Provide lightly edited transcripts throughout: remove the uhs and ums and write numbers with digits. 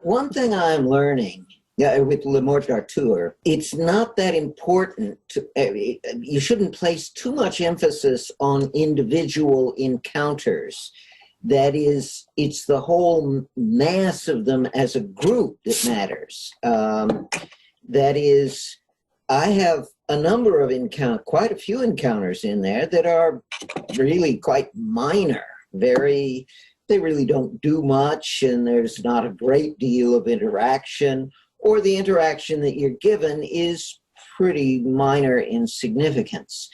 One thing I'm learning, yeah, with Le Morte d'Arthur, it's not that important. You shouldn't place too much emphasis on individual encounters. That is, it's the whole mass of them as a group that matters. That is, I have a number of quite a few encounters in there that are really quite minor, they really don't do much, and there's not a great deal of interaction, or the interaction that you're given is pretty minor in significance.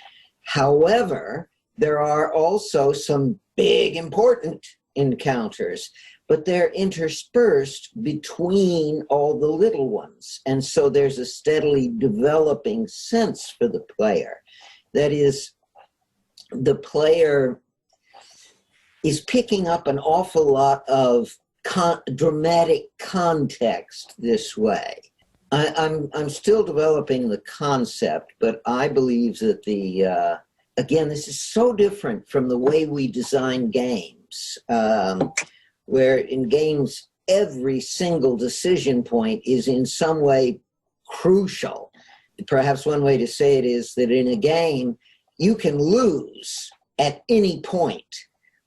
However, there are also some big important encounters, but they're interspersed between all the little ones. And so there's a steadily developing sense for the player. That is, the player is picking up an awful lot of dramatic context this way. I'm still developing the concept, but I believe that again, this is so different from the way we design games, where in games, every single decision point is in some way crucial. Perhaps one way to say it is that in a game, you can lose at any point,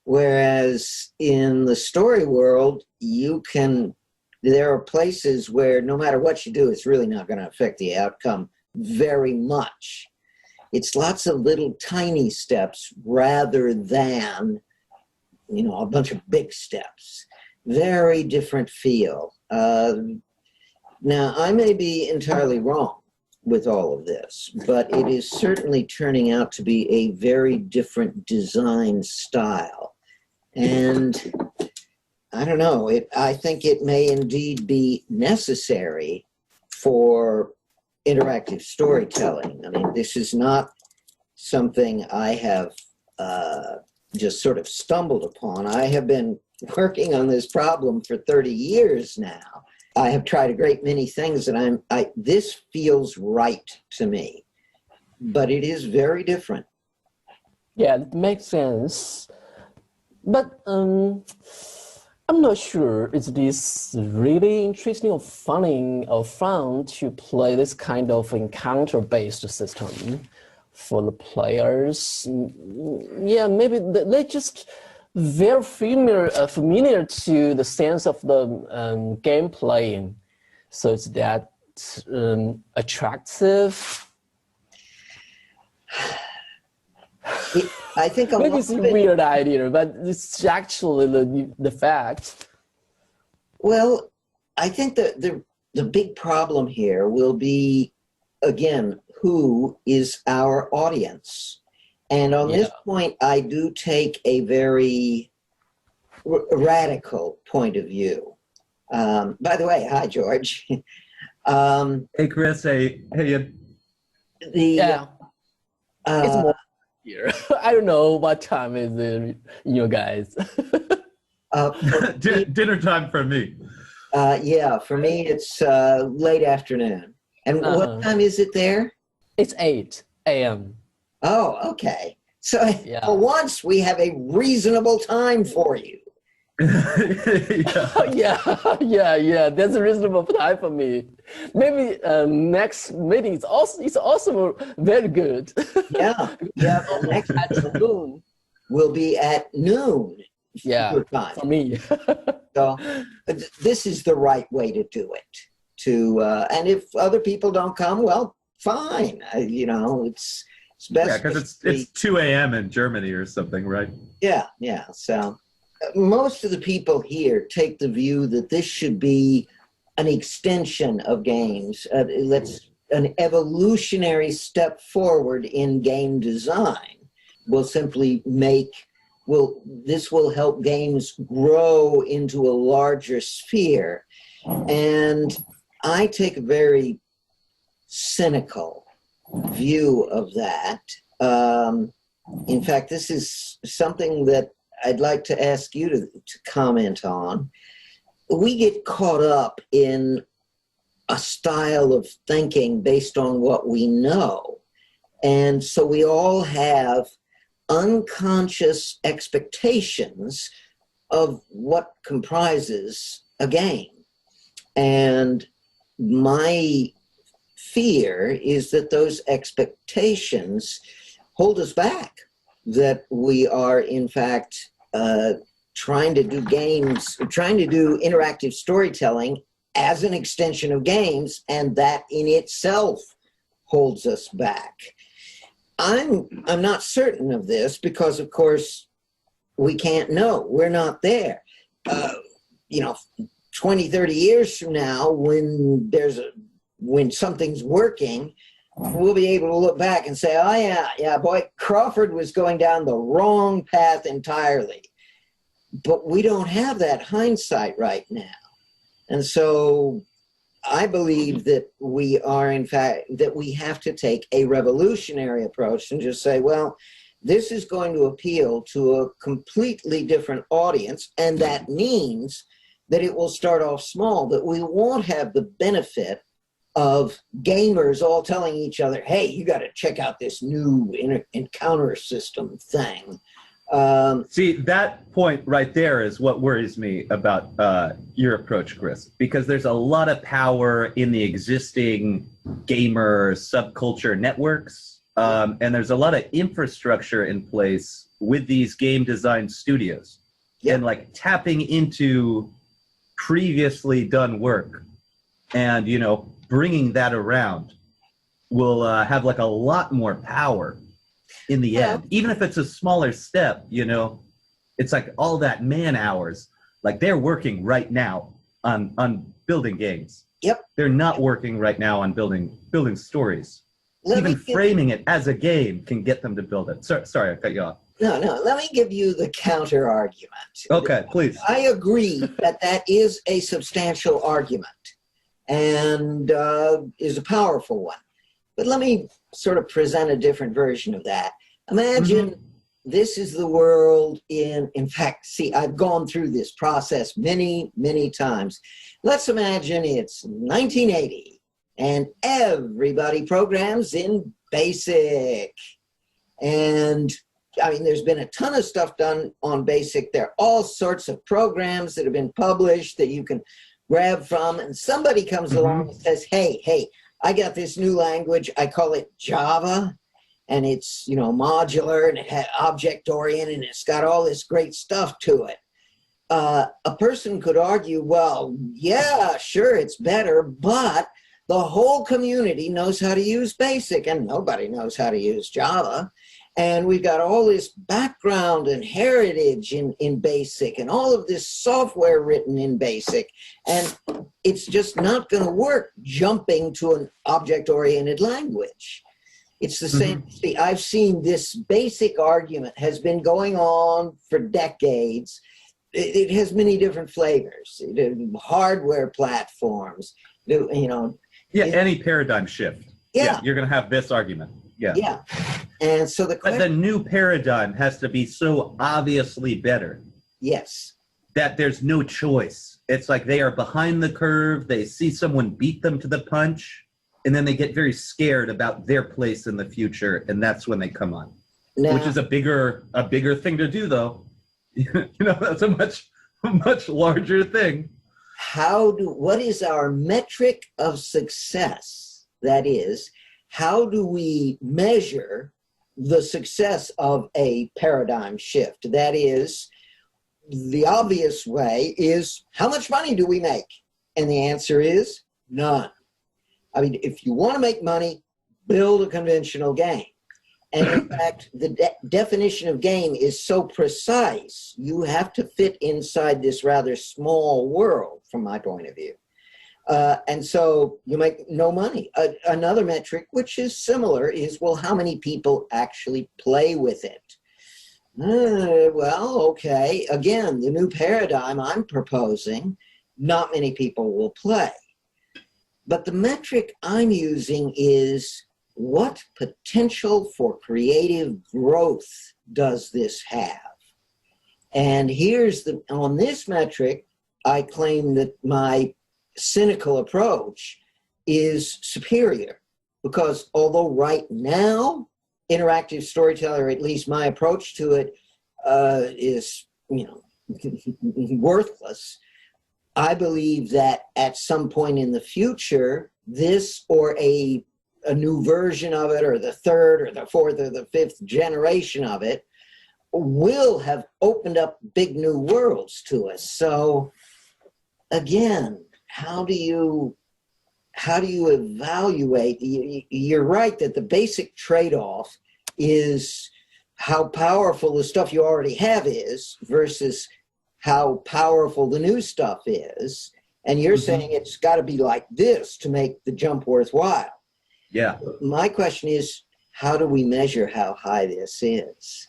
whereas in the story world, there are places where no matter what you do, it's really not going to affect the outcome very much. It's lots of little tiny steps rather than, a bunch of big steps. Very different feel. Now, I may be entirely wrong with all of this, but it is certainly turning out to be a very different design style. And I don't know, I think it may indeed be necessary for interactive storytelling. I mean, this is not something I have just sort of stumbled upon. I have been working on this problem for 30 years now. I have tried a great many things, and this feels right to me, but it is very different. Yeah, it makes sense. But I'm not sure is this really interesting or funny or fun to play this kind of encounter-based system for the players. Yeah, maybe they just very familiar to the sense of the game playing. So it's that attractive. I think maybe it's a weird idea, but it's actually the fact. Well, I think that the big problem here will be, again, who is our audience? And on this point, I do take a very radical point of view. By the way, hi, George. Hey, Chris. Hey. It's more here. I don't know what time is it, you guys. Dinner time for me. Yeah, for me, it's late afternoon. And what time is it there? It's 8 a.m. Oh, okay. So for once, we have a reasonable time for you. Yeah. That's a reasonable time for me. Maybe next meeting is also very good. Yeah. Next afternoon will be at noon. Yeah, time. For me. So this is the right way to do it. And if other people don't come, well, fine. It's best. Yeah, because it's 2 a.m. in Germany or something, right? Yeah. So most of the people here take the view that this should be an extension of games. An evolutionary step forward in game design will simply this will help games grow into a larger sphere. And I take a very cynical view of that. In fact, this is something that I'd like to ask you to comment on. We get caught up in a style of thinking based on what we know. And so we all have unconscious expectations of what comprises a game. And my fear is that those expectations hold us back, that we are, in fact, trying to do games, trying to do interactive storytelling as an extension of games, and that in itself holds us back. I'm not certain of this because, of course, we can't know. We're not there. 20, 30 years from now, when something's working, we'll be able to look back and say, oh yeah, boy, Crawford was going down the wrong path entirely. But we don't have that hindsight right now. And so I believe that we are, in fact, that we have to take a revolutionary approach and just say, well, this is going to appeal to a completely different audience, and that means that it will start off small, that we won't have the benefit of gamers all telling each other, hey, you got to check out this new encounter system thing. See, that point right there is what worries me about your approach, Chris, because there's a lot of power in the existing gamer subculture networks, and there's a lot of infrastructure in place with these game design studios. Yep. And like tapping into previously done work and, bringing that around will have like a lot more power in the end. Even if it's a smaller step, it's like all that man hours, like they're working right now on building games. Yep. They're not working right now on building stories. Even framing it as a game can get them to build it. Sorry, I cut you off. No, let me give you the counter argument. Okay, please. I agree that is a substantial argument and is a powerful one. But let me sort of present a different version of that. Imagine this is the world in fact, see, I've gone through this process many, many times. Let's imagine it's 1980 and everybody programs in BASIC. And I mean, there's been a ton of stuff done on BASIC. There are all sorts of programs that have been published that you can grab from. And somebody comes along and says, hey, I got this new language. I call it Java. And it's, modular and it has object-oriented and it's got all this great stuff to it. A person could argue, well, yeah, sure, it's better, but the whole community knows how to use BASIC and nobody knows how to use Java. And we've got all this background and heritage in BASIC and all of this software written in BASIC. And it's just not going to work jumping to an object-oriented language. It's the same. See, I've seen this basic argument has been going on for decades. It has many different flavors. Hardware platforms, Yeah, any paradigm shift. Yeah, you're going to have this argument. Yeah. And so but the new paradigm has to be so obviously better. Yes. That there's no choice. It's like they are behind the curve. They see someone beat them to the punch, and then they get very scared about their place in the future, and that's when they come on. Now, which is a bigger thing to do, though. That's a much larger thing. What is our metric of success? That is, how do we measure the success of a paradigm shift? That is, the obvious way is, how much money do we make? And the answer is none. I mean, if you want to make money, build a conventional game. And in fact, the definition of game is so precise, you have to fit inside this rather small world, from my point of view. And so you make no money. Another metric, which is similar, is, well, how many people actually play with it? Well, okay. Again, the new paradigm I'm proposing, not many people will play. But the metric I'm using is, what potential for creative growth does this have? And on this metric, I claim that my cynical approach is superior, because although right now interactive storyteller, at least my approach to it, is worthless, I believe that at some point in the future, this or a new version of it, or the third or the fourth or the fifth generation of it, will have opened up big new worlds to us. So again, how do you evaluate? You're right that the basic trade-off is how powerful the stuff you already have is versus how powerful the new stuff is. And you're saying it's got to be like this to make the jump worthwhile. Yeah. My question is, how do we measure how high this is?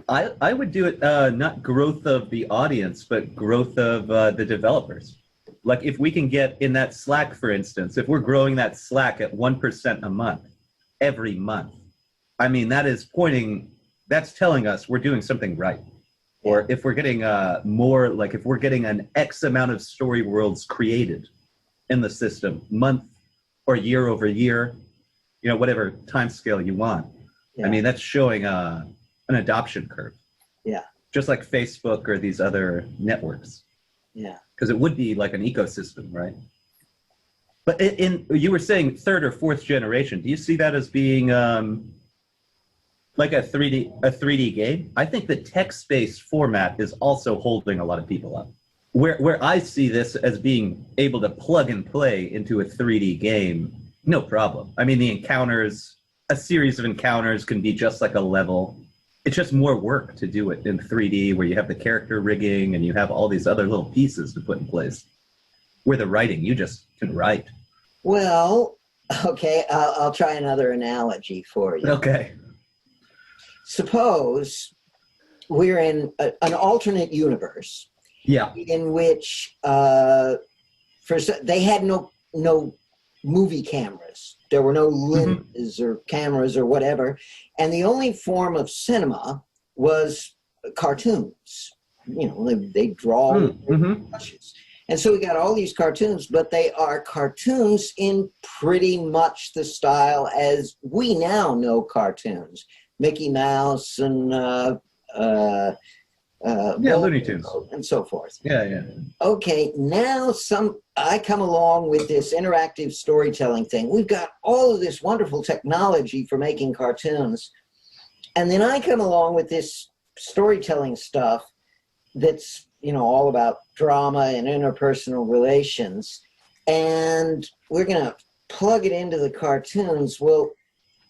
I would do it not growth of the audience, but growth of the developers. Like if we can get in that Slack, for instance, if we're growing that Slack at 1% a month, every month, I mean, that's telling us we're doing something right. Or if we're getting more, like if we're getting an X amount of story worlds created in the system, month or year over year, whatever time scale you want. Yeah. I mean, that's showing an adoption curve. Yeah. Just like Facebook or these other networks. Yeah. Because it would be like an ecosystem, right? But you were saying third or fourth generation. Do you see that as being like a 3D game? I think the text-based format is also holding a lot of people up. Where I see this as being able to plug and play into a 3D game, no problem. I mean, the encounters, a series of encounters can be just like a level. It's just more work to do it in 3D, where you have the character rigging and you have all these other little pieces to put in place. Where the writing, you just can write. Well, okay, I'll try another analogy for you. Okay. Suppose we're in an alternate universe. Yeah. In which they had no movie cameras. There were no lenses or cameras or whatever. And the only form of cinema was cartoons. They draw brushes. And so we got all these cartoons, but they are cartoons in pretty much the style as we now know cartoons. Mickey Mouse and Looney Tunes and so forth. Yeah. Okay, now I come along with this interactive storytelling thing. We've got all of this wonderful technology for making cartoons, and then I come along with this storytelling stuff that's all about drama and interpersonal relations, and we're going to plug it into the cartoons. Well,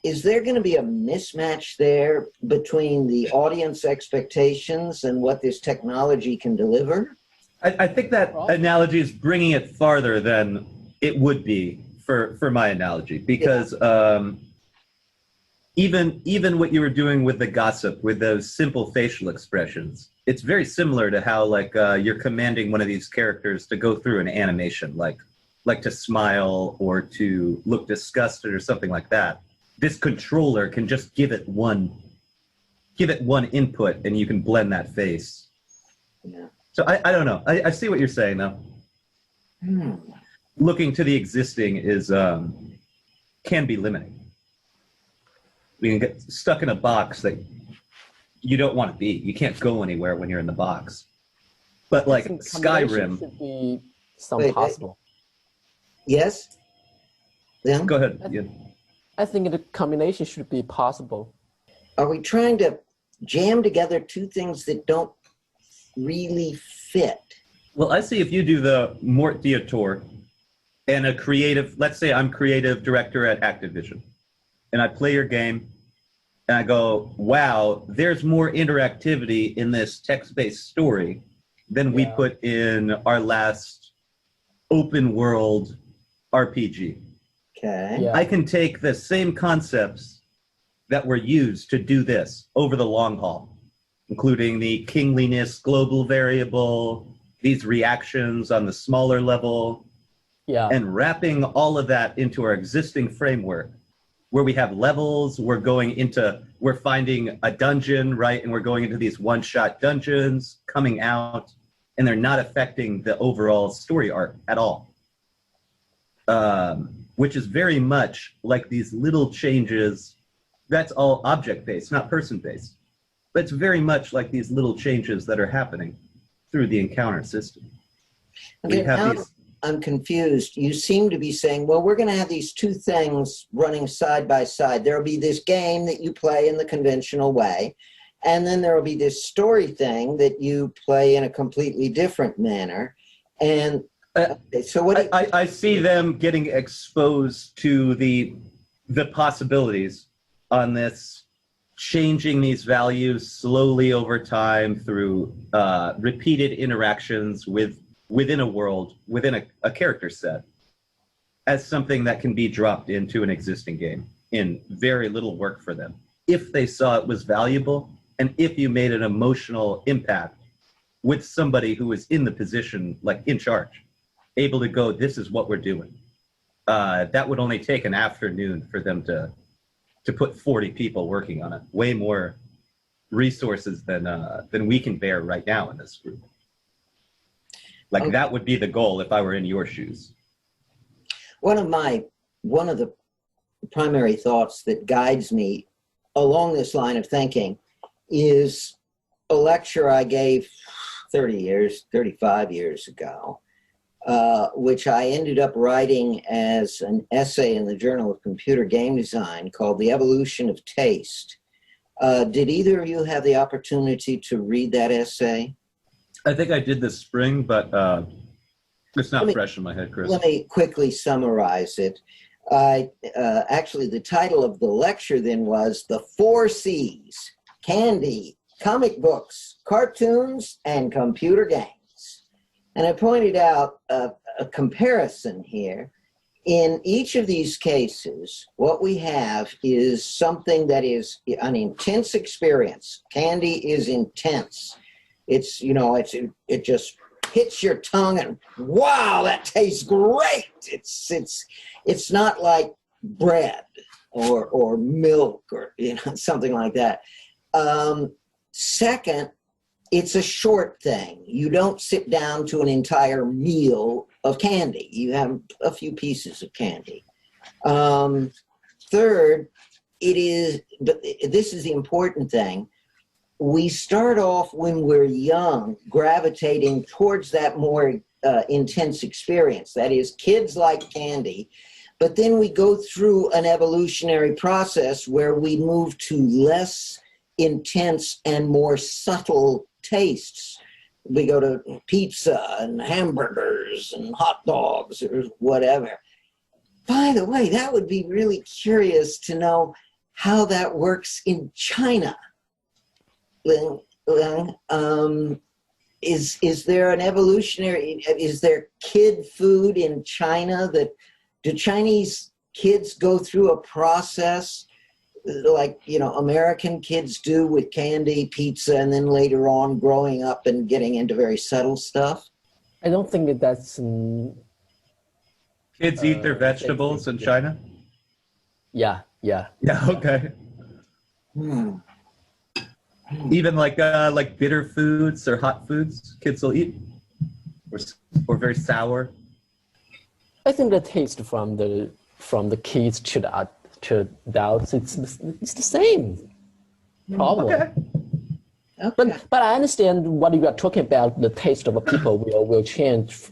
is there going to be a mismatch there between the audience expectations and what this technology can deliver? I think that analogy is bringing it farther than it would be for my analogy, because even what you were doing with the gossip, with those simple facial expressions, it's very similar to how you're commanding one of these characters to go through an animation, like to smile or to look disgusted or something like that. This controller can just give it one input, and you can blend that face. Yeah. So I don't know. I see what you're saying, though. Looking to the existing can be limiting. We can get stuck in a box that you don't want to be. You can't go anywhere when you're in the box. But like Skyrim should be possible. Yes. Yeah. Go ahead. Yeah. I think the combination should be possible. Are we trying to jam together two things that don't really fit? Well, I see if you do the Mort Diotor and a creative, let's say I'm creative director at Activision, and I play your game, and I go, wow, there's more interactivity in this text-based story than we put in our last open world RPG. Okay. Yeah. I can take the same concepts that were used to do this over the long haul, including the kingliness global variable, these reactions on the smaller level, and wrapping all of that into our existing framework, where we have levels, we're finding a dungeon, right? And we're going into these one-shot dungeons, coming out, and they're not affecting the overall story arc at all. Which is very much like these little changes. That's all object-based, not person-based. But it's very much like these little changes that are happening through the encounter system. We Okay, have now these. I'm confused. You seem to be saying, well, we're going to have these two things running side by side. There'll be this game that you play in the conventional way, and then there will be this story thing that you play in a completely different manner. And so what? I see them getting exposed to the possibilities on this, changing these values slowly over time through repeated interactions within a world, within a character set, as something that can be dropped into an existing game in very little work for them, if they saw it was valuable, and if you made an emotional impact with somebody who was in the position, like in charge, able to go, this is what we're doing. That would only take an afternoon for them to put 40 people working on it. Way more resources than we can bear right now in this group. Like, that would be the goal if I were in your shoes. One of the primary thoughts that guides me along this line of thinking is a lecture I gave 35 years ago, which I ended up writing as an essay in the Journal of Computer Game Design called The Evolution of Taste. Did either of you have the opportunity to read that essay? I think I did this spring, but it's not fresh in my head, Chris. Let me quickly summarize it. Actually, the title of the lecture then was The 4 C's: Candy, Comic Books, Cartoons, and Computer Games. And I pointed out a comparison here. In each of these cases, what we have is something that is an intense experience. Candy is intense. It's, it just hits your tongue and wow, that tastes great. It's not like bread or milk or something like that. Second, it's a short thing. You don't sit down to an entire meal of candy. You have a few pieces of candy. Third, but this is the important thing. We start off when we're young, gravitating towards that more intense experience. That is, kids like candy. But then we go through an evolutionary process where we move to less intense and more subtle tastes. We go to pizza and hamburgers and hot dogs or whatever. By the way, that would be really curious to know how that works in China. Is there an evolutionary, is there kid food in China do Chinese kids go through a process like, American kids do with candy, pizza, and then later on growing up and getting into very subtle stuff? I don't think that's... Kids eat their vegetables in China? Yeah. Yeah, okay. Even like bitter foods or hot foods, kids will eat, or very sour. I think the taste from the kids to the adults, it's the same, probably. Okay. But I understand what you are talking about. The taste of a people will change.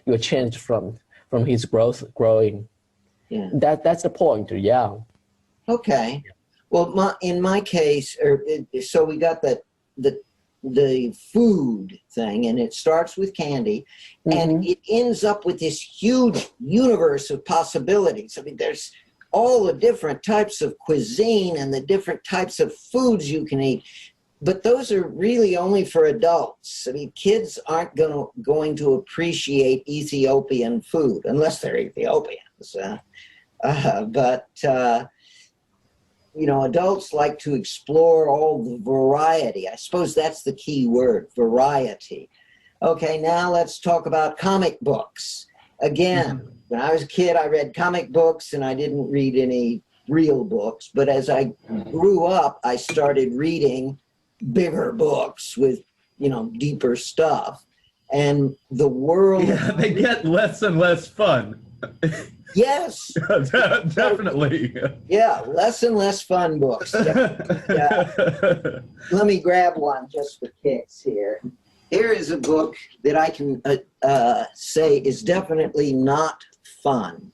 Will change from his growing. Yeah. That's the point. Yeah. Okay. Well, in my case, so we got the food thing, and it starts with candy, and it ends up with this huge universe of possibilities. I mean, there's all the different types of cuisine and the different types of foods you can eat, but those are really only for adults. I mean, kids aren't going to appreciate Ethiopian food unless they're Ethiopians. Adults like to explore all the variety. I suppose that's the key word, variety. Okay, now let's talk about comic books. Again, when I was a kid, I read comic books and I didn't read any real books. But as I grew up, I started reading bigger books with, deeper stuff. And the world... Yeah, they get less and less fun. Yes. Definitely. Yeah, less and less fun books. Yeah. Let me grab one just for kicks here. Here is a book that I can say is definitely not fun.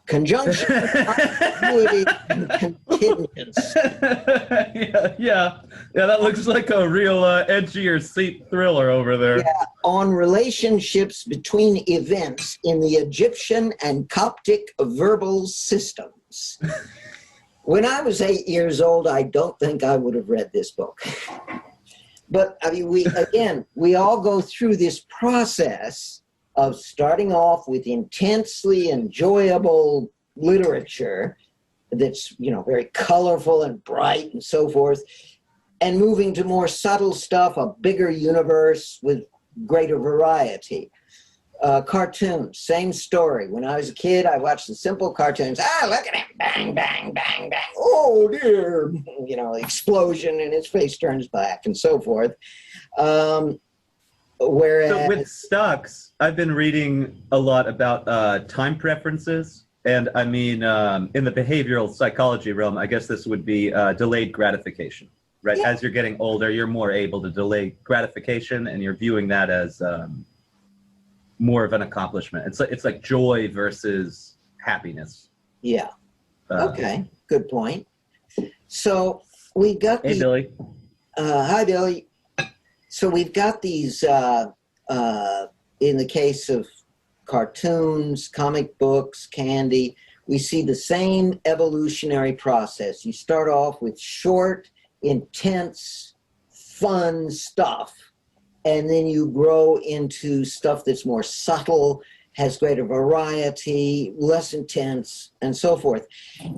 Conjunction, continuity, and contingents. yeah, that looks like a real edgy or seat thriller over there. Yeah, on relationships between events in the Egyptian and Coptic verbal systems. When I was 8 years old, I don't think I would have read this book. But I mean, we all go through this process of starting off with intensely enjoyable literature that's, very colorful and bright and so forth, and moving to more subtle stuff, a bigger universe with greater variety. Cartoons, same story. When I was a kid, I watched the simple cartoons. Look at him, bang, bang, bang, bang. Oh, dear. Explosion and his face turns black and so forth. Whereas, so with stocks, I've been reading a lot about time preferences. And I mean, in the behavioral psychology realm, I guess this would be delayed gratification, right? Yeah. As you're getting older, you're more able to delay gratification, and you're viewing that as more of an accomplishment. It's like joy versus happiness. Yeah. Okay. Good point. So we've got Hey, Billy. Hi, Billy. So we've got these, in the case of cartoons, comic books, candy, we see the same evolutionary process. You start off with short, intense, fun stuff, and then you grow into stuff that's more subtle, has greater variety, less intense, and so forth.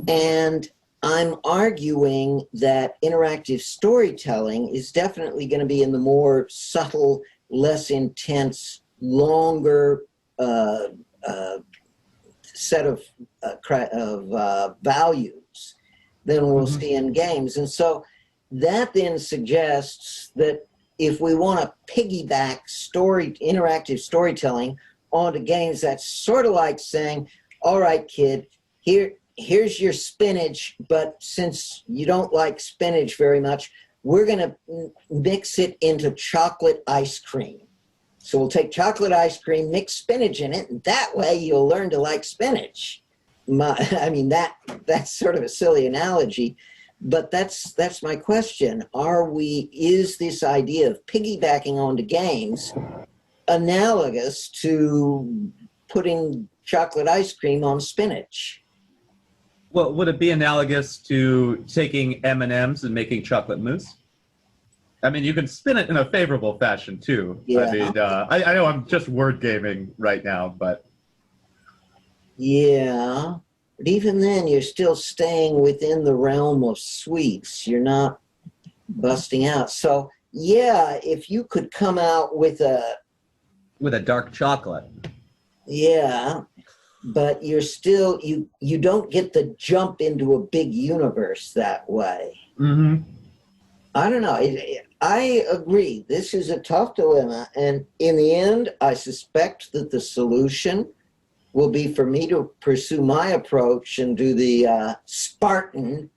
And I'm arguing that interactive storytelling is definitely going to be in the more subtle, less intense, longer set of values than we'll see in games. And so that then suggests that if we want to piggyback interactive storytelling onto games, that's sort of like saying, all right, kid, here's your spinach, but since you don't like spinach very much, we're going to mix it into chocolate ice cream. So we'll take chocolate ice cream, mix spinach in it, and that way you'll learn to like spinach. That's sort of a silly analogy, but that's my question. Is this idea of piggybacking onto games analogous to putting chocolate ice cream on spinach? Well, would it be analogous to taking M&Ms and making chocolate mousse? I mean, you can spin it in a favorable fashion, too. Yeah. I mean, I know I'm just word gaming right now, but... Yeah, but even then, you're still staying within the realm of sweets. You're not busting out. So, yeah, if you could come out with a dark chocolate. Yeah, but you're still, you don't get the jump into a big universe that way. Mm-hmm. I don't know. I agree. This is a tough dilemma. And in the end, I suspect that the solution will be for me to pursue my approach and do the Spartan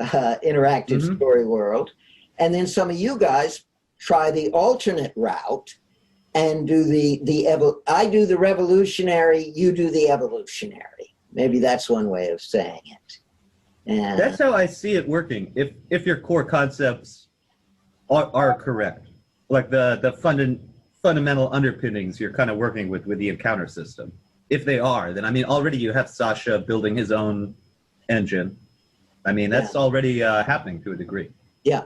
interactive story world. And then some of you guys try the alternate route and do I do the revolutionary, you do the evolutionary. Maybe that's one way of saying it. And That's how I see it working. If your core concepts are correct, like the fundamental underpinnings you're kind of working with the encounter system. If they are, then I mean, already you have Sasha building his own engine. I mean, that's already happening to a degree. Yeah,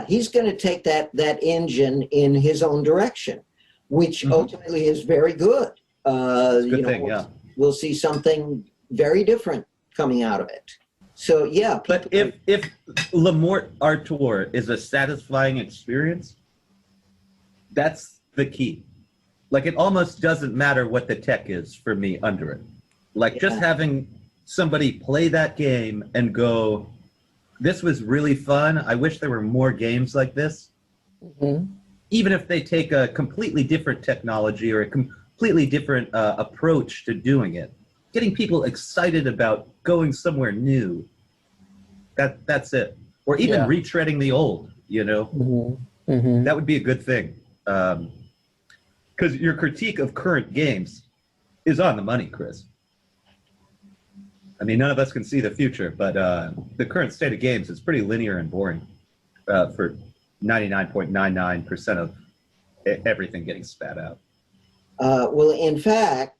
he's going to take that engine in his own direction, which ultimately is very good. We'll see something very different coming out of it. So yeah, but if Lemort Artois is a satisfying experience, that's the key. Like, it almost doesn't matter what the tech is for me under it. Like, just having somebody play that game and go, this was really fun. I wish there were more games like this. Mm-hmm. Even if they take a completely different technology or a completely different approach to doing it, getting people excited about going somewhere new, that's it. Or even retreading the old, you know? Mm-hmm. Mm-hmm. That would be a good thing. Because your critique of current games is on the money, Chris. I mean, none of us can see the future, but the current state of games is pretty linear and boring for 99.99% of everything getting spat out. Well, in fact,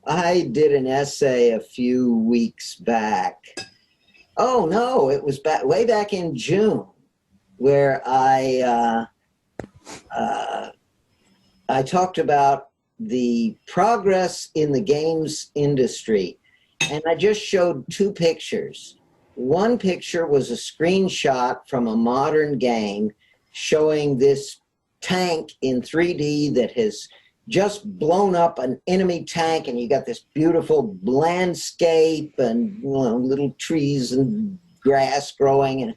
I did an essay a few weeks back. Oh no, it was way back in June, where I talked about the progress in the games industry, and I just showed two pictures. One picture was a screenshot from a modern game showing this tank in 3D that has just blown up an enemy tank, and you got this beautiful landscape and little trees and grass growing and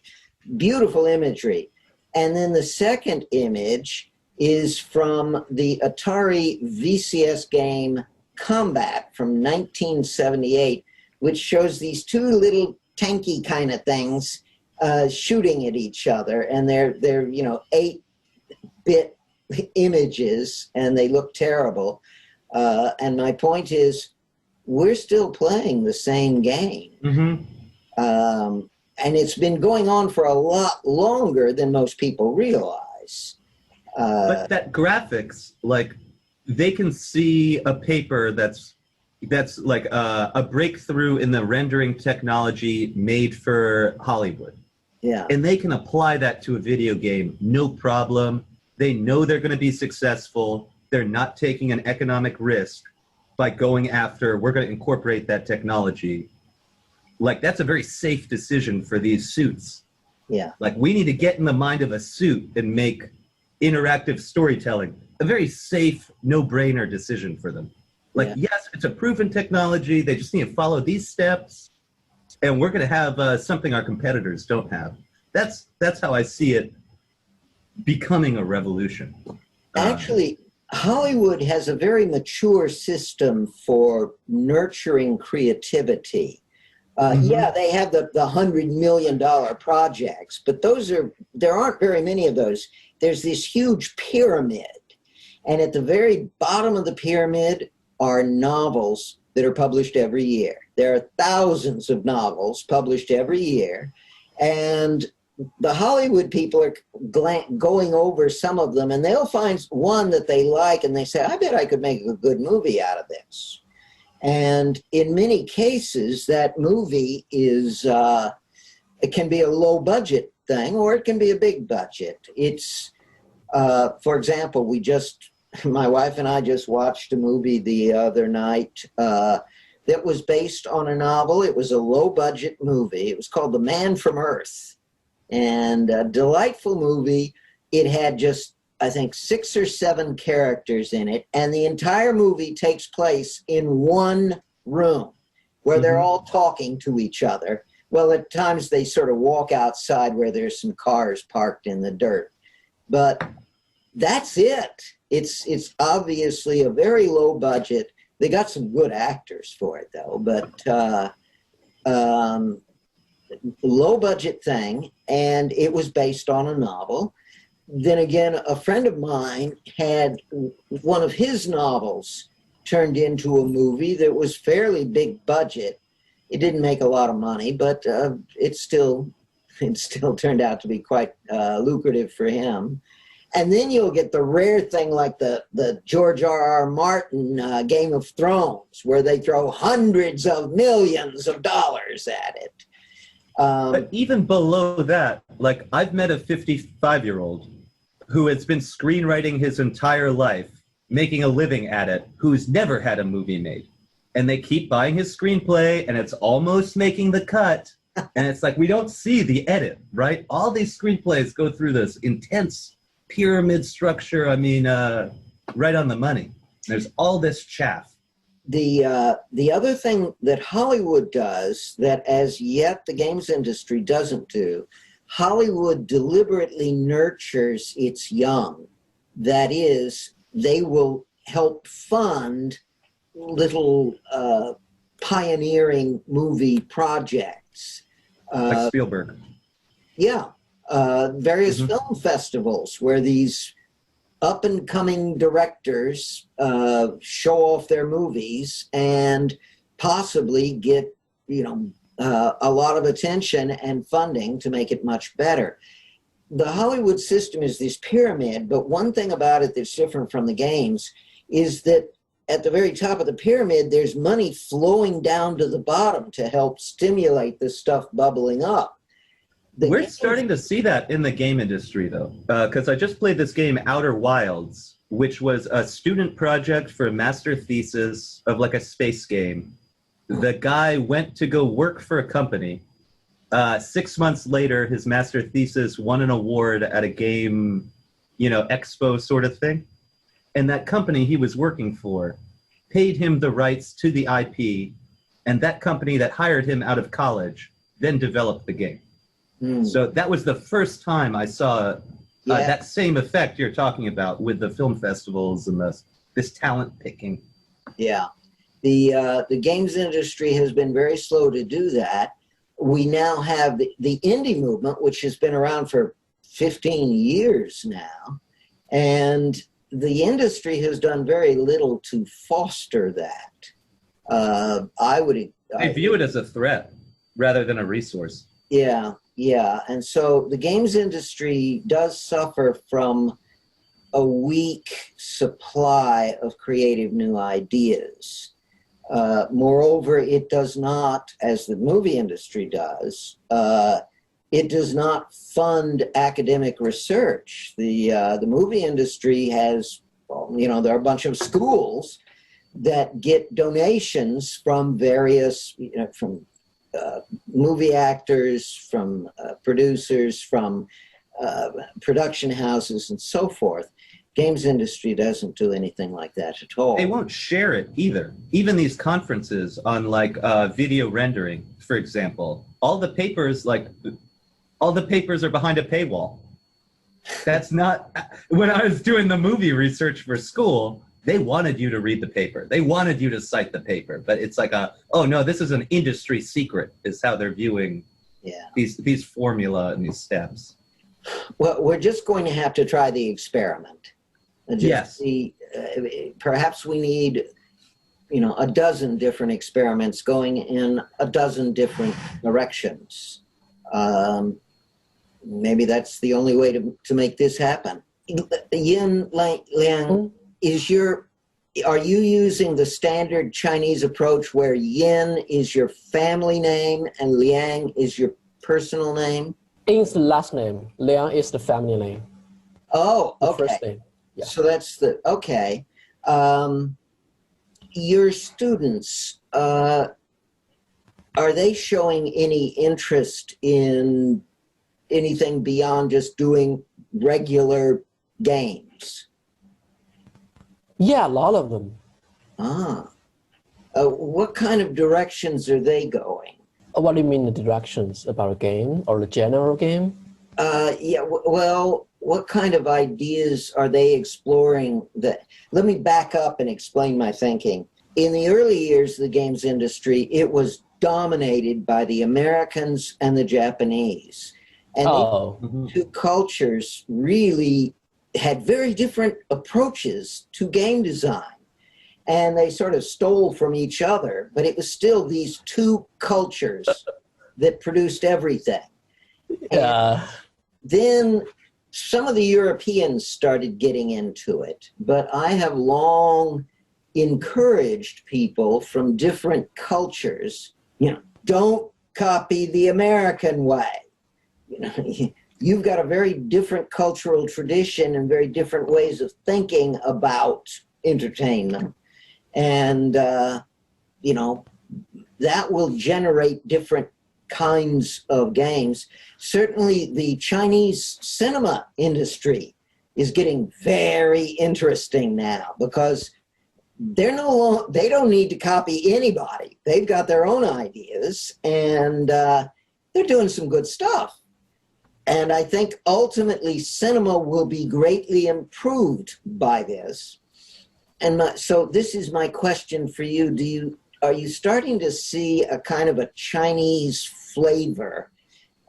beautiful imagery. And then the second image is from the Atari VCS game Combat from 1978, which shows these two little tanky kind of things shooting at each other, and they're 8-bit images, and they look terrible. And my point is, we're still playing the same game. Mm-hmm. And it's been going on for a lot longer than most people realize. But that graphics, like, they can see a paper that's like a breakthrough in the rendering technology made for Hollywood. Yeah. And they can apply that to a video game, no problem. They know they're going to be successful. They're not taking an economic risk by going after, we're going to incorporate that technology. Like, that's a very safe decision for these suits. Yeah. Like, we need to get in the mind of a suit and make interactive storytelling a very safe, no-brainer decision for them. Like, yes, it's a proven technology. They just need to follow these steps, and we're going to have something our competitors don't have. That's how I see it becoming a revolution. Actually, Hollywood has a very mature system for nurturing creativity. Yeah, they have the $100 million projects, but there aren't very many of those. There's this huge pyramid, and at the very bottom of the pyramid are novels that are published every year. There are thousands of novels published every year, and the Hollywood people are going over some of them, and they'll find one that they like, and they say, I bet I could make a good movie out of this. And in many cases, that movie it can be a low budget thing, or it can be a big budget. It's, for example, my wife and I just watched a movie the other night that was based on a novel. It was a low budget movie. It was called The Man from Earth. And a delightful movie. It had just, I think, 6 or 7 characters in it, and the entire movie takes place in one room where they're all talking to each other. Well, at times they sort of walk outside where there's some cars parked in the dirt, but that's it. It's obviously a very low budget. They got some good actors for it, though, but low budget thing, and it was based on a novel. Then again, a friend of mine had one of his novels turned into a movie that was fairly big budget. It didn't make a lot of money, but it still turned out to be quite lucrative for him. And then you'll get the rare thing like the George R.R. Martin Game of Thrones, where they throw hundreds of millions of dollars at it. But even below that, like, I've met a 55-year-old who has been screenwriting his entire life, making a living at it, who's never had a movie made. And they keep buying his screenplay, and it's almost making the cut. And it's like, we don't see the edit, right? All these screenplays go through this intense pyramid structure. I mean, right on the money. There's all this chaff. The other thing that Hollywood does that as yet the games industry doesn't do, Hollywood deliberately nurtures its young. That is, they will help fund little pioneering movie projects. Like Spielberg. Yeah. various film festivals where these up-and-coming directors show off their movies and possibly get, a lot of attention and funding to make it much better. The Hollywood system is this pyramid, but one thing about it that's different from the games is that at the very top of the pyramid, there's money flowing down to the bottom to help stimulate the stuff bubbling up. We're starting to see that in the game industry, though, because I just played this game, Outer Wilds, which was a student project for a master thesis of like a space game. The guy went to go work for a company. 6 months later, his master thesis won an award at a game, expo sort of thing. And that company he was working for paid him the rights to the IP, and that company that hired him out of college then developed the game. So that was the first time I saw that same effect you're talking about with the film festivals and this talent picking. Yeah. The games industry has been very slow to do that. We now have the indie movement, which has been around for 15 years now, and the industry has done very little to foster that. I view it as a threat rather than a resource. Yeah. And so the games industry does suffer from a weak supply of creative new ideas. Moreover, it does not, as the movie industry does, it does not fund academic research. The movie industry has, there are a bunch of schools that get donations from various, from movie actors, from producers, from production houses, and so forth. Games industry doesn't do anything like that at all. They won't share it either. Even these conferences on video rendering, for example, all the papers are behind a paywall. That's not, when I was doing the movie research for school, they wanted you to read the paper. They wanted you to cite the paper, but it's like oh no, this is an industry secret is how they're viewing these formula and these steps. Well, we're just going to have to try the experiment. And just see, perhaps we need, a dozen different experiments going in a dozen different directions. Maybe that's the only way to make this happen. Yin Liang, are you using the standard Chinese approach where Yin is your family name and Liang is your personal name? Yin is the last name. Liang is the family name. Oh, okay. The first name. Yeah. So that's okay. Your students, are they showing any interest in anything beyond just doing regular games? Yeah, a lot of them. What kind of directions are they going? What do you mean the directions about a game or the general game? Well, what kind of ideas are they exploring? Let me back up and explain my thinking. In the early years of the games industry, it was dominated by the Americans and the Japanese. And these two cultures really had very different approaches to game design. And they sort of stole from each other, but it was still these two cultures that produced everything. And then some of the Europeans started getting into it, but I have long encouraged people from different cultures, don't copy the American way. You've got a very different cultural tradition and very different ways of thinking about entertainment. And, that will generate different kinds of games. Certainly the Chinese cinema industry is getting very interesting now because they don't need to copy anybody. They've got their own ideas and they're doing some good stuff. And I think ultimately cinema will be greatly improved by this. And so this is my question for you. Are you starting to see a kind of a Chinese flavor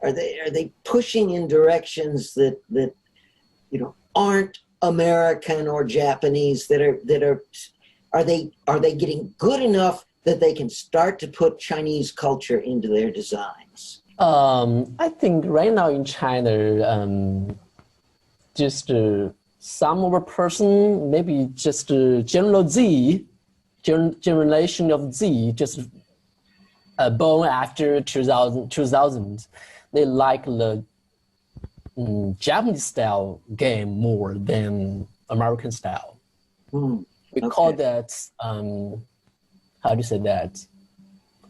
Are they pushing in directions that aren't American or Japanese? Are they getting good enough that they can start to put Chinese culture into their designs? I think right now in China, just some of a person, maybe just generation of Z, just born after 2000, they like the Japanese style game more than American style. We call that, how do you say that?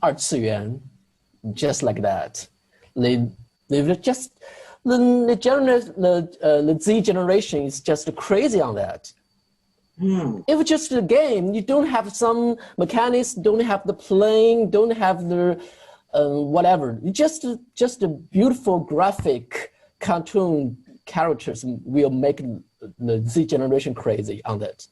二次元, just like that. They just, the Z generation is just crazy on that. If it's just a game, you don't have some mechanics, don't have the playing, don't have the whatever. Just a beautiful graphic cartoon characters will make the Z generation crazy on that.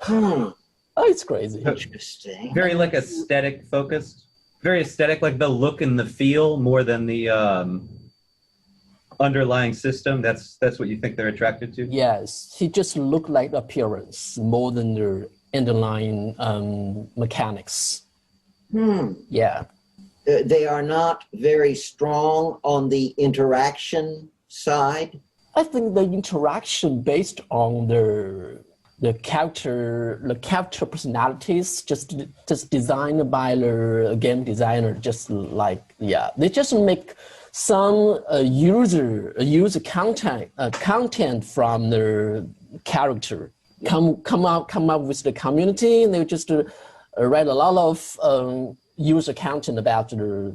Oh, it's crazy. Interesting. Very like aesthetic focused. Very aesthetic, like the look and the feel more than the underlying system. That's what you think they're attracted to? Yes, he just look like appearance more than the underlying mechanics. Yeah. They are not very strong on the interaction side. I think the interaction based on the character personalities just designed by the game designer, just like, yeah, they just make some user content from the character come up with the community, and they just write a lot of user content about the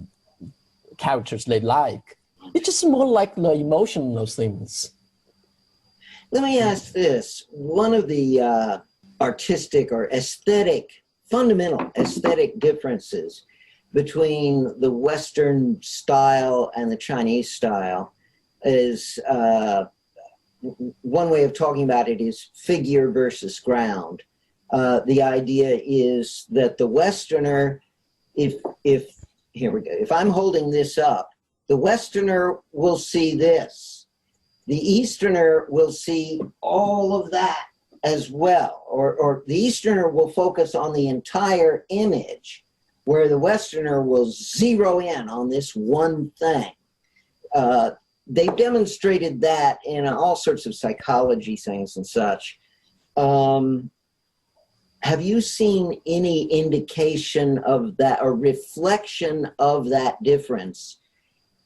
characters they like. It's just more like the emotional things. Let me ask this. One of the artistic or fundamental aesthetic differences between the Western style and the Chinese style is, one way of talking about it is figure versus ground. The idea is that the Westerner, if I'm holding this up, the Westerner will see this. The Easterner will see all of that as well, or the Easterner will focus on the entire image, where the Westerner will zero in on this one thing. They've demonstrated that in all sorts of psychology things and such. Have you seen any indication of that or reflection of that difference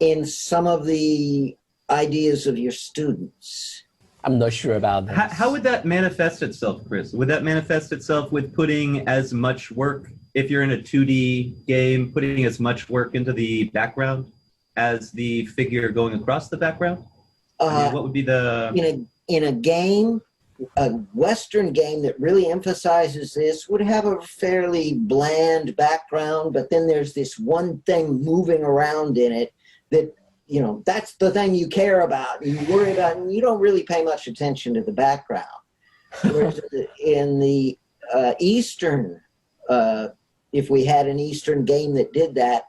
in some of the ideas of your students? I'm not sure about that. How would that manifest itself, Chris? Would that manifest itself with putting as much work, if you're in a 2D game, putting as much work into the background as the figure going across the background? What would be the... In a game, a Western game that really emphasizes this would have a fairly bland background, but then there's this one thing moving around in it that, that's the thing you care about, and you worry about, and you don't really pay much attention to the background. Whereas in the Eastern, if we had an Eastern game that did that,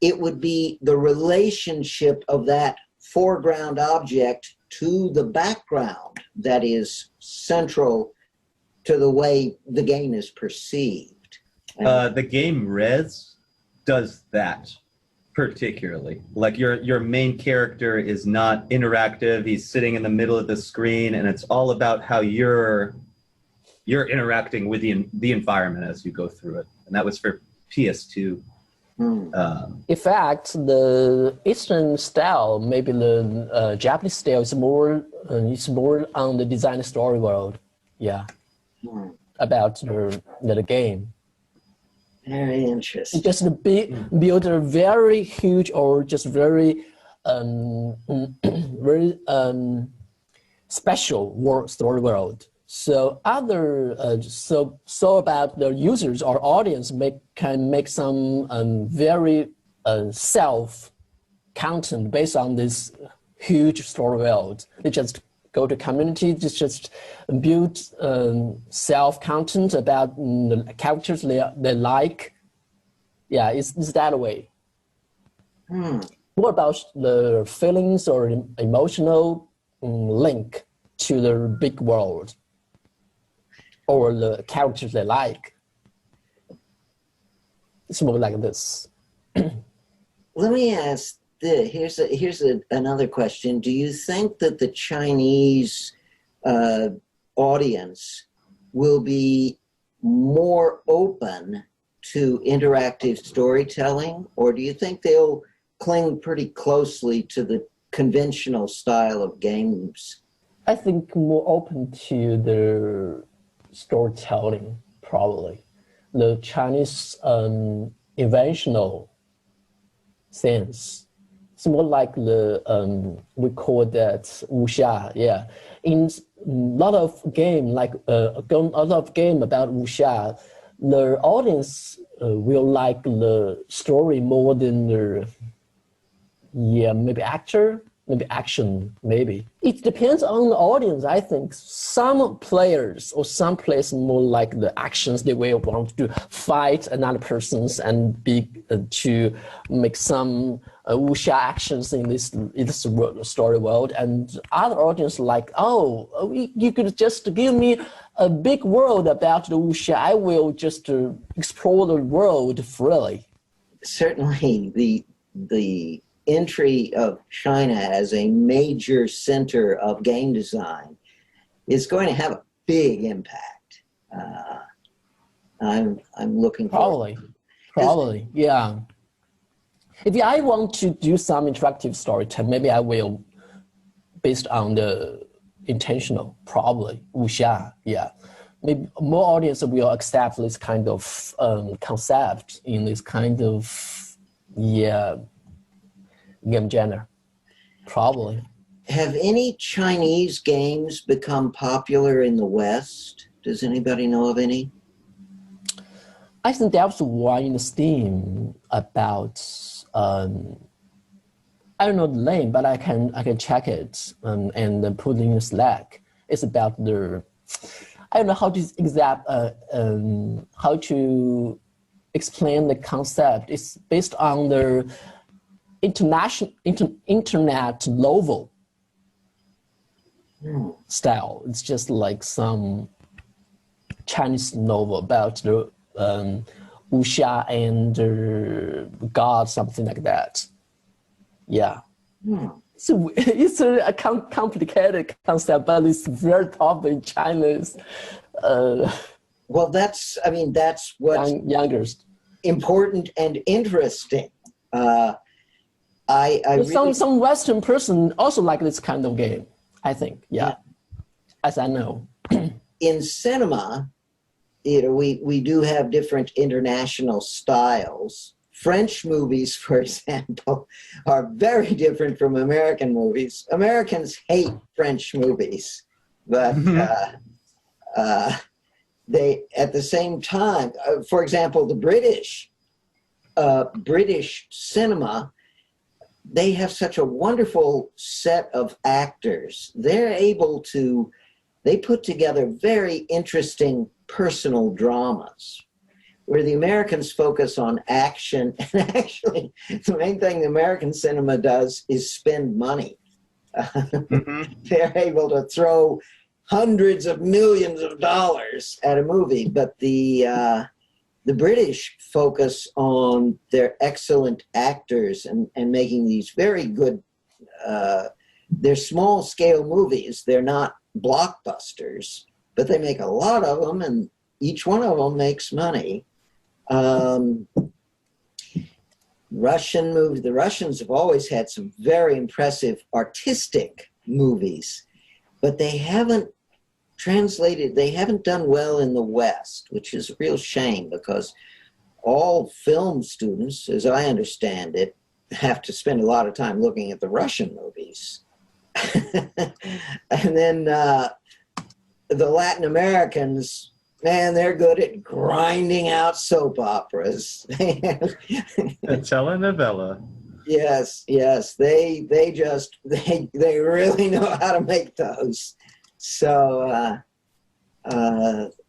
it would be the relationship of that foreground object to the background that is central to the way the game is perceived. The game Res does that particularly. Like your main character is not interactive. He's sitting in the middle of the screen, and it's all about how you're interacting with the environment as you go through it. And that was for PS2. In fact, the Eastern style, maybe the Japanese style, is more on the design story world. Yeah, about the game. Very interesting. Just build a very huge or just very very special story world. So so about the users or audience can make some very self content based on this huge story world. They just go to community, just build self content about the characters they like. Yeah, it's that way. What about the feelings or emotional link to the big world or the characters they like? It's more like this. Let me ask this. Here's another question. Do you think that the Chinese audience will be more open to interactive storytelling, or do you think they'll cling pretty closely to the conventional style of games? I think more open to the storytelling, probably. The Chinese inventional sense. It's more like the, we call that wuxia, yeah. In a lot of game, like a lot of game about wuxia, the audience will like the story more than the, maybe actor, maybe action, maybe. It depends on the audience, I think. Some players or some players more like the actions, they will want to fight another person's and be to make some wuxia actions in this story world. And other audience like, you could just give me a big world about the wuxia. I will just explore the world freely. Certainly, the entry of China as a major center of game design is going to have a big impact. I'm looking forward. Probably, yeah. If I want to do some interactive storytelling, maybe I will, based on the intentional, probably wuxia, yeah. Maybe more audience will accept this kind of concept in this kind of, game genre, probably. Have any Chinese games become popular in the West? Does anybody know of any? I think there's one in Steam about, I don't know the name, but I can check it and put it in Slack. It's about I don't know how to explain the concept. It's based on the internet novel style. It's just like some Chinese novel about the wuxia and God, something like that. Yeah. So it's a complicated concept, but it's very popular in China's. Well, that's what's youngest. Important and interesting. Some Western person also like this kind of game, I think. Yeah. As I know. In cinema, we do have different international styles. French movies, for example, are very different from American movies. Americans hate French movies, but they, at the same time, for example, the British cinema, they have such a wonderful set of actors. They put together very interesting personal dramas, where the Americans focus on action. And actually, the main thing the American cinema does is spend money. They're able to throw hundreds of millions of dollars at a movie, but the British focus on their excellent actors and making these very good, they're small scale movies. They're not blockbusters, but they make a lot of them, and each one of them makes money. Russian movies, the Russians have always had some very impressive artistic movies, but they haven't done well in the West, which is a real shame, because all film students, as I understand it, have to spend a lot of time looking at the Russian movies. And then the Latin Americans, man, they're good at grinding out soap operas. A telenovela. Yes, they really know how to make those. So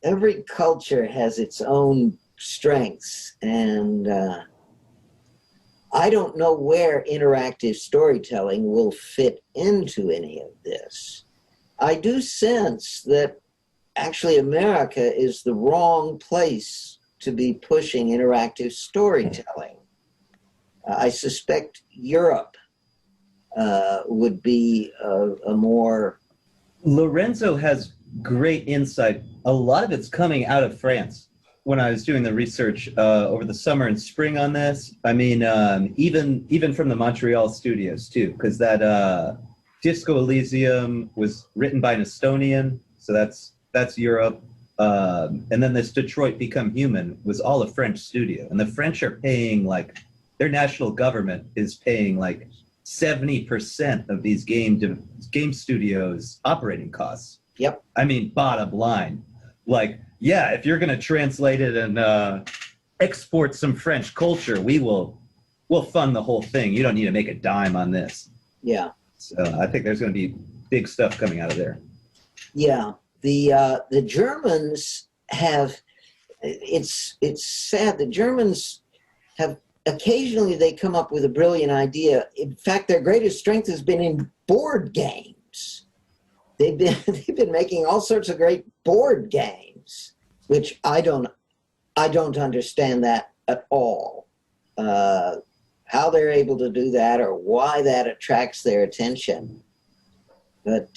every culture has its own strengths, and I don't know where interactive storytelling will fit into any of this. I do sense that actually America is the wrong place to be pushing interactive storytelling. I suspect Europe would be a more... Lorenzo has great insight. A lot of it's coming out of France. When I was doing the research over the summer and spring on this, I mean, even from the Montreal studios too, because that Disco Elysium was written by an Estonian, so that's Europe. And then this Detroit Become Human was all a French studio, and the French are paying like, their national government is paying like 70% of these game studios' operating costs. Yep. I mean, bottom line, like, yeah, if you're going to translate it and export some French culture, we'll fund the whole thing. You don't need to make a dime on this. Yeah. So I think there's going to be big stuff coming out of there. Yeah. The Germans have, it's sad, the Germans have, occasionally they come up with a brilliant idea. In fact, their greatest strength has been in board games. They've been making all sorts of great board games, which I don't understand that at all. How they're able to do that or why that attracts their attention. But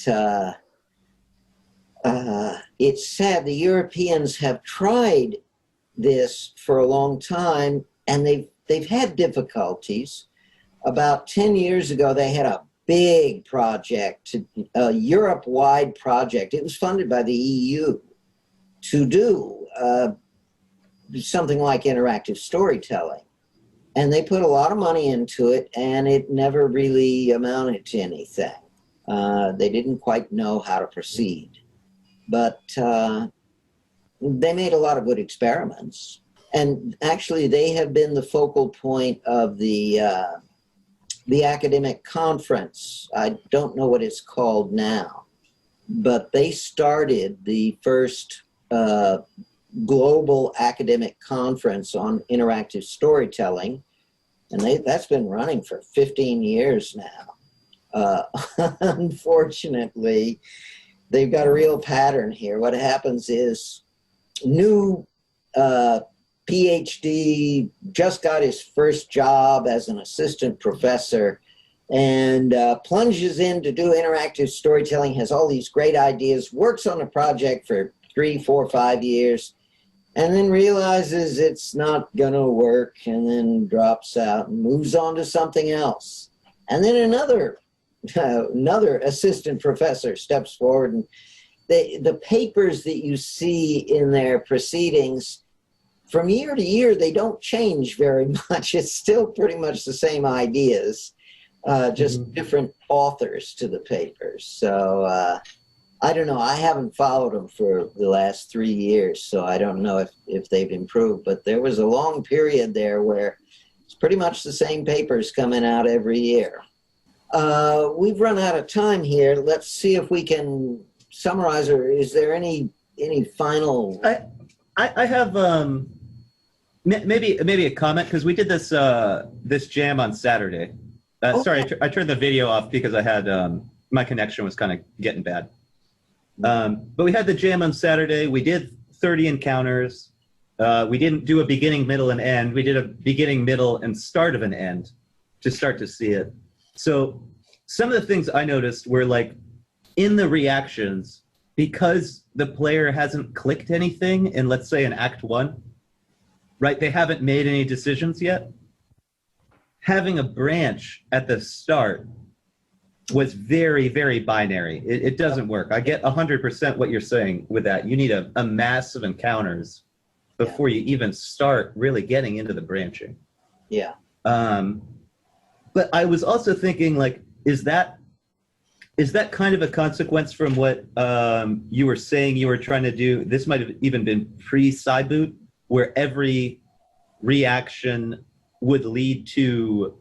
it's sad. The Europeans have tried this for a long time, and they've had difficulties. About 10 years ago, they had a big project, a Europe-wide project. It was funded by the EU to do something like interactive storytelling. And they put a lot of money into it, and it never really amounted to anything. They didn't quite know how to proceed. But they made a lot of good experiments. And actually, they have been the focal point of the academic conference. I don't know what it's called now, but they started the first global academic conference on interactive storytelling, and that's been running for 15 years now. Unfortunately, they've got a real pattern here. What happens is new PhD, just got his first job as an assistant professor, and plunges in to do interactive storytelling, has all these great ideas, works on a project for 3, 4, 5 years, and then realizes it's not going to work, and then drops out and moves on to something else. And then another assistant professor steps forward, and the papers that you see in their proceedings, from year to year, they don't change very much. It's still pretty much the same ideas, just different authors to the papers. So I don't know. I haven't followed them for the last 3 years, so I don't know if they've improved. But there was a long period there where it's pretty much the same papers coming out every year. We've run out of time here. Let's see if we can summarize, or is there any final... I have maybe a comment, because we did this jam on Saturday. Sorry, I turned the video off because I had my connection was kind of getting bad. But we had the jam on Saturday. We did 30 encounters. We didn't do a beginning, middle, and end. We did a beginning, middle, and start of an end to start to see it. So some of the things I noticed were like in the reactions, because the player hasn't clicked anything in, let's say, in Act 1, right? They haven't made any decisions yet. Having a branch at the start was very, very binary. It doesn't work. I get 100% what you're saying with that. You need a mass of encounters before you even start really getting into the branching. Yeah. But I was also thinking, like, is that kind of a consequence from what you were saying you were trying to do? This might have even been pre-Cyboot, where every reaction would lead to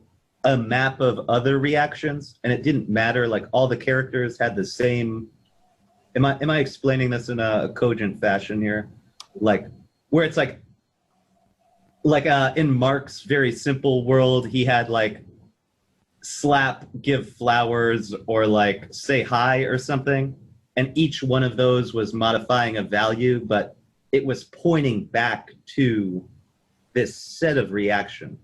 a map of other reactions, and it didn't matter, like all the characters had the same... Am I explaining this in a cogent fashion here? Like, where it's like like in Mark's very simple world, he had like slap, give flowers, or like say hi or something. And each one of those was modifying a value, but it was pointing back to this set of reaction.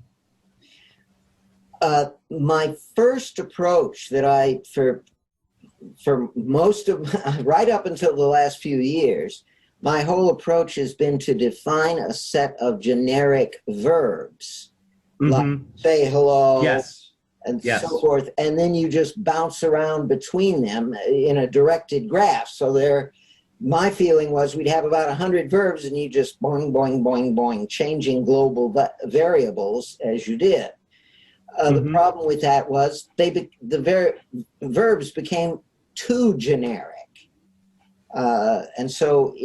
My first approach that for most of, right up until the last few years, my whole approach has been to define a set of generic verbs, like say hello, and so forth, and then you just bounce around between them in a directed graph. So my feeling was we'd have about 100 verbs, and you just boing, boing, boing, boing, changing global variables as you did. The problem with that was the verbs became too generic, and so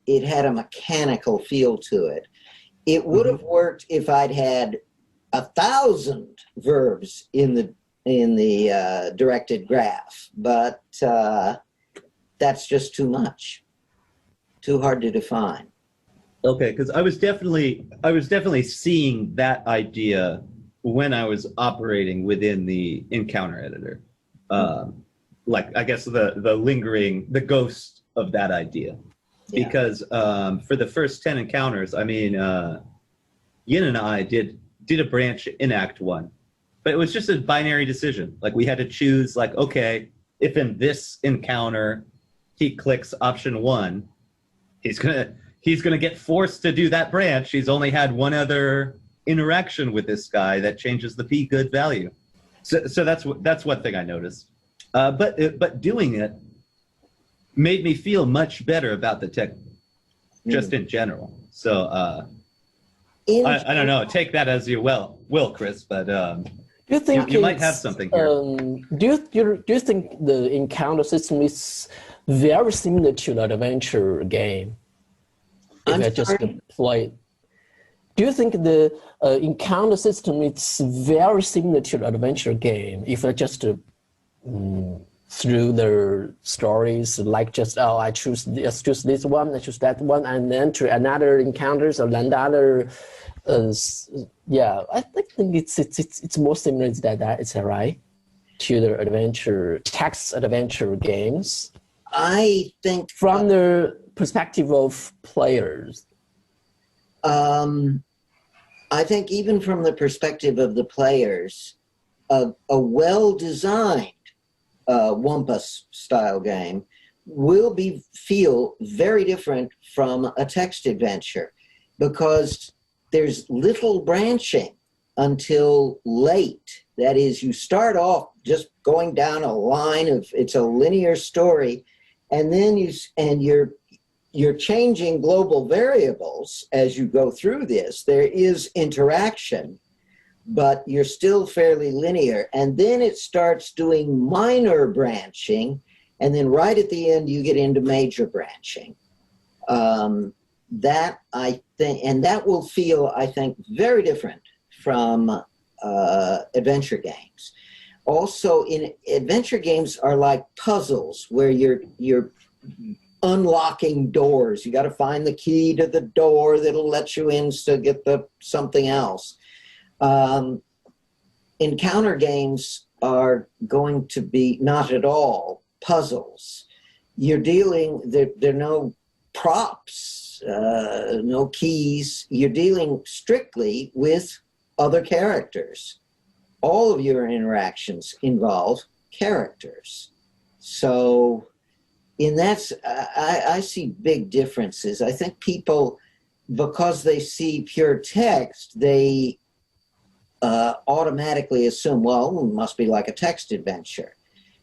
it had a mechanical feel to it. It would have worked if I'd had 1,000 verbs in the directed graph, but that's just too much, too hard to define. Okay, because I was definitely seeing that idea when I was operating within the encounter editor. Like, I guess the ghost of that idea. Yeah. Because for the first 10 encounters, I mean, Yin and I did a branch in Act 1, but it was just a binary decision. Like, we had to choose, like, okay, if in this encounter he clicks option 1, he's gonna get forced to do that branch. He's only had one other interaction with this guy that changes the P good value. So that's one thing I noticed. But doing it made me feel much better about the tech, just in general. So I don't know. Take that as you will, Chris. But you think you might have something here. Do you think the encounter system is very similar to the adventure game? If I just play. Do you think the encounter system is very similar to the adventure game? If I just through the stories, like just I choose this one, I choose that one, and then to another encounters or another. I think it's more similar to that. Is that right? To the text adventure games. I think from the perspective of players. I think even from the perspective of the players, a well-designed Wampus-style game will feel very different from a text adventure, because there's little branching until late. That is, you start off just going down a line of, it's a linear story, and then you're changing global variables as you go through this. There is interaction, but you're still fairly linear. And then it starts doing minor branching, and then right at the end you get into major branching. That I think, and that will feel, I think, very different from adventure games. Also, in adventure games are like puzzles where you're unlocking doors. You got to find the key to the door that'll let you in to get something else. Encounter games are going to be not at all puzzles. There are no props, no keys. You're dealing strictly with other characters. All of your interactions involve characters. So I see big differences. I think people, because they see pure text, they automatically assume, well, it must be like a text adventure.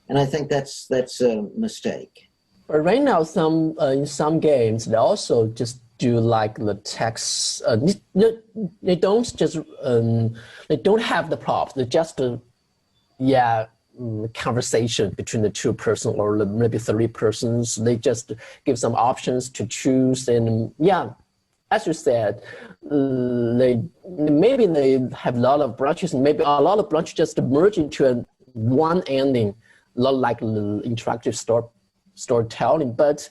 And I think that's a mistake. But right now, in some games, they also just do like the text. They don't just they don't have the props. They just conversation between the two persons or maybe 3 persons. They just give some options to choose, and as you said, they have a lot of branches, and maybe a lot of branches just merge into one ending, not like interactive storytelling. But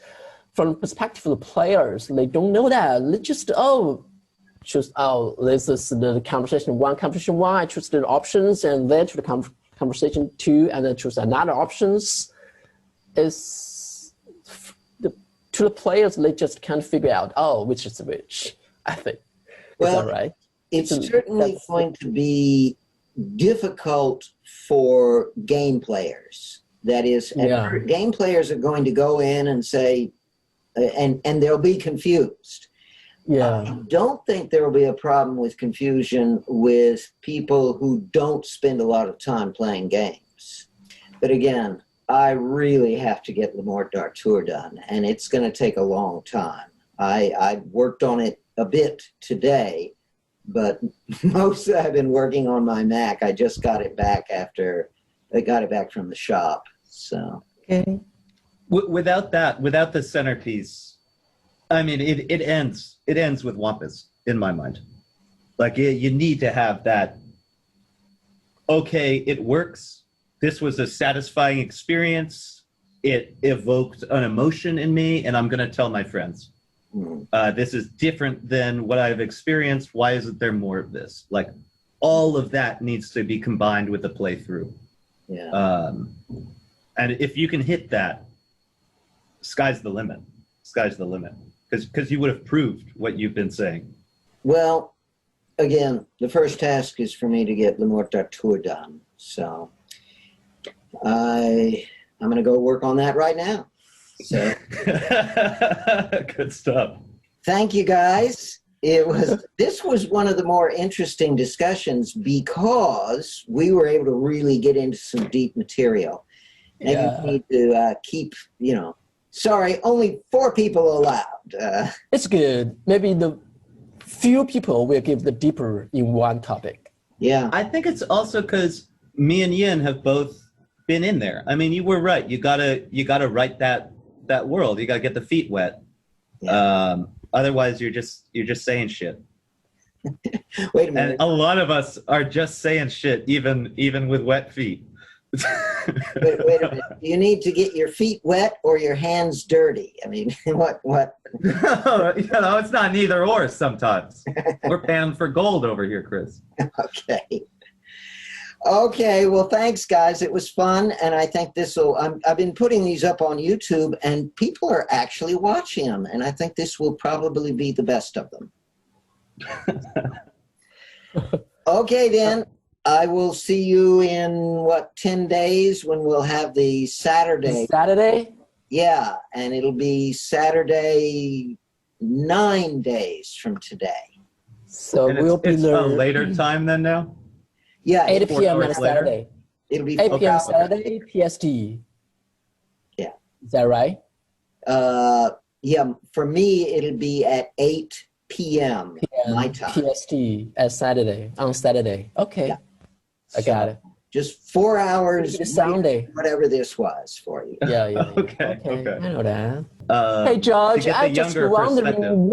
from the perspective of the players, they don't know that. They just choose, oh, this is the conversation one, I choose the options, and then to the conversation two, and then choose another options. To the players, they just can't figure out, oh, which is which, I think. Well, is that right? It's certainly going to be difficult for game players. That is, game players are going to go in and say, and they'll be confused. Yeah. I don't think there will be a problem with confusion with people who don't spend a lot of time playing games. But again, I really have to get Le Morte d'Arthur done, and it's going to take a long time. I worked on it a bit today, but mostly I've been working on my Mac. I just got it back after I got it back from the shop. So okay. Without the centerpiece, I mean, it ends with Wampus in my mind. Like you need to have that. Okay, it works. This was a satisfying experience. It evoked an emotion in me, and I'm going to tell my friends. This is different than what I've experienced. Why isn't there more of this? Like, all of that needs to be combined with the playthrough. yeah. And if you can hit that, sky's the limit. Sky's the limit. Because you would have proved what you've been saying. Well, again, the first task is for me to get Le Morte d'Arthur done. So I'm going to go work on that right now. So good stuff. Thank you, guys. This was one of the more interesting discussions because we were able to really get into some deep material. And you need to keep, sorry, only 4 people allowed. It's good. Maybe the few people will give the deeper in one topic. Yeah. I think it's also because me and Yin have both been in there. I mean, you were right. You gotta write that world. You gotta get the feet wet. Yeah. Otherwise, you're just saying shit. Wait a minute. And a lot of us are just saying shit, even with wet feet. Wait a minute. Do you need to get your feet wet or your hands dirty? I mean, what? It's not neither or sometimes. We're panning for gold over here, Chris. Okay, well, thanks, guys. It was fun, and I think I've been putting these up on YouTube, and people are actually watching them, and I think this will probably be the best of them. Okay, then. I will see you in, 10 days when we'll have the Saturday. Saturday? Yeah, and it'll be Saturday 9 days from today. So we'll be it's a later time than now? Yeah. 8 p.m. on Saturday. It'll be 8 p.m. Saturday, PST. Yeah. Is that right? Yeah, for me, it'll be at 8 p.m. my time. PST on Saturday. Okay. Yeah. I got it. Just 4 hours. Sunday. Whatever this was for you. Yeah. Okay. I know that. Hey, George, I just wondering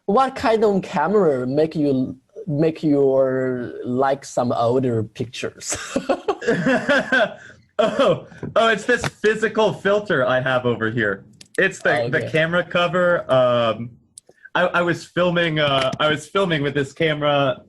what kind of camera make you like some older pictures? Oh, it's this physical filter I have over here. It's the camera cover. I was filming with this camera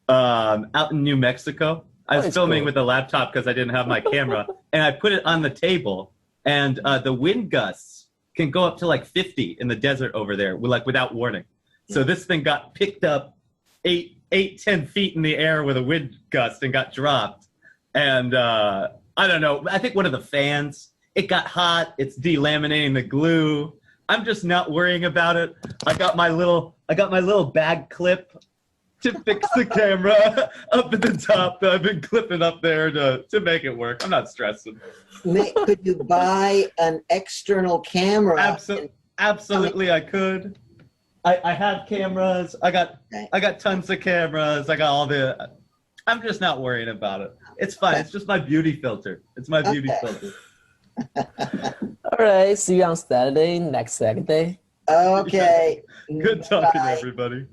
out in New Mexico. I was filming with a laptop because I didn't have my camera, and I put it on the table, and the wind gusts can go up to like 50 in the desert over there, without warning. So this thing got picked up 10 feet in the air with a wind gust and got dropped. And I don't know, I think one of the fans, it got hot, it's delaminating the glue. I'm just not worrying about it. I got my little bag clip to fix the camera up at the top that I've been clipping up there to make it work. I'm not stressing. Could you buy an external camera? Absolutely, I could. I have cameras. I got tons of cameras. I got all the. I'm just not worrying about it. It's fine. It's just my beauty filter. It's my beauty filter. All right. See you on Saturday. Next Saturday. Okay. Good talking, everybody.